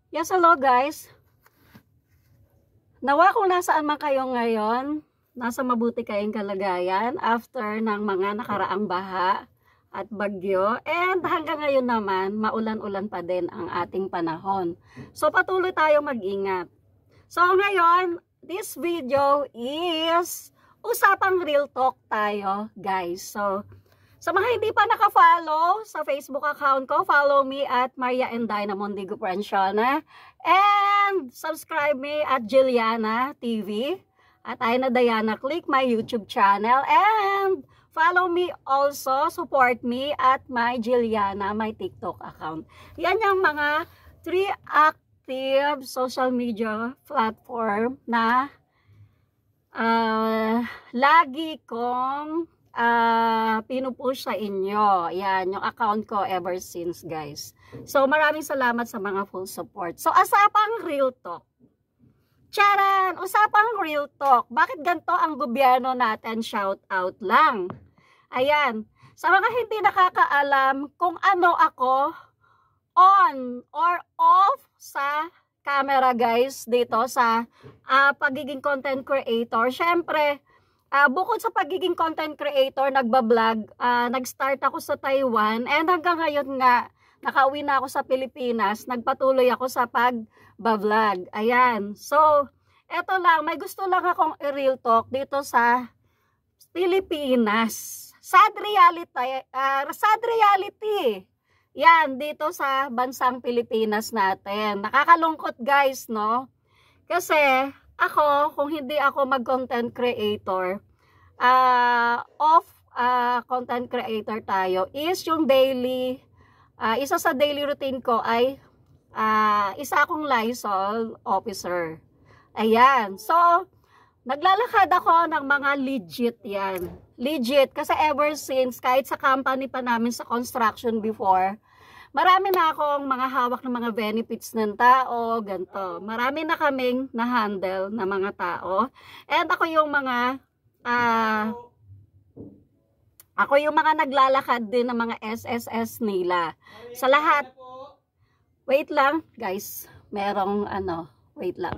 Yes, hello guys. Nawa kung nasaan man kayo ngayon, nasa mabuti kayong kalagayan after ng mga nakaraang baha at bagyo. And hanggang ngayon naman, maulan-ulan pa din ang ating panahon. So patuloy tayong mag-ingat. So ngayon, this video is usapang real talk tayo guys. So sa mga hindi pa naka-follow sa Facebook account ko, follow me at Maria Endaina Mondigo Francione. And subscribe me at Jilliana TV. At Aina Diana, click my YouTube channel. And follow me also, support me at my Jilliana, my TikTok account. Yan yung mga 3 active social media platform na lagi kong pinupush sa inyo. Yan, yung account ko ever since guys. So maraming salamat sa mga full support. So usapang real talk. Charan! Usapang real talk. Bakit ganito ang gobyerno natin? Shout out lang. Ayan. Sa mga hindi nakakaalam kung ano ako on or off sa camera guys dito sa pagiging content creator. Syempre, bukod sa pagiging content creator, nagbablog, nag-start ako sa Taiwan and hanggang ngayon nga, nakauwi na ako sa Pilipinas, nagpatuloy ako sa pag-vlog. Ayan. So, eto lang, may gusto lang akong i-real talk dito sa Pilipinas. Sad reality. Yan, dito sa bansang Pilipinas natin. Nakakalungkot guys, no? Kasi, ako, kung hindi ako mag-content creator, content creator tayo, is yung daily, isa sa daily routine ko ay isa akong Lysol officer. Ayan. So, naglalakad ako ng mga legit yan. Legit. Kasi ever since, kahit sa company pa namin sa construction before, marami na akong mga hawak ng mga benefits ng tao, ganito. Marami na kaming na-handle na mga tao. And ako yung mga naglalakad din ng mga SSS nila. Sa lahat. Wait lang, guys. Merong wait lang.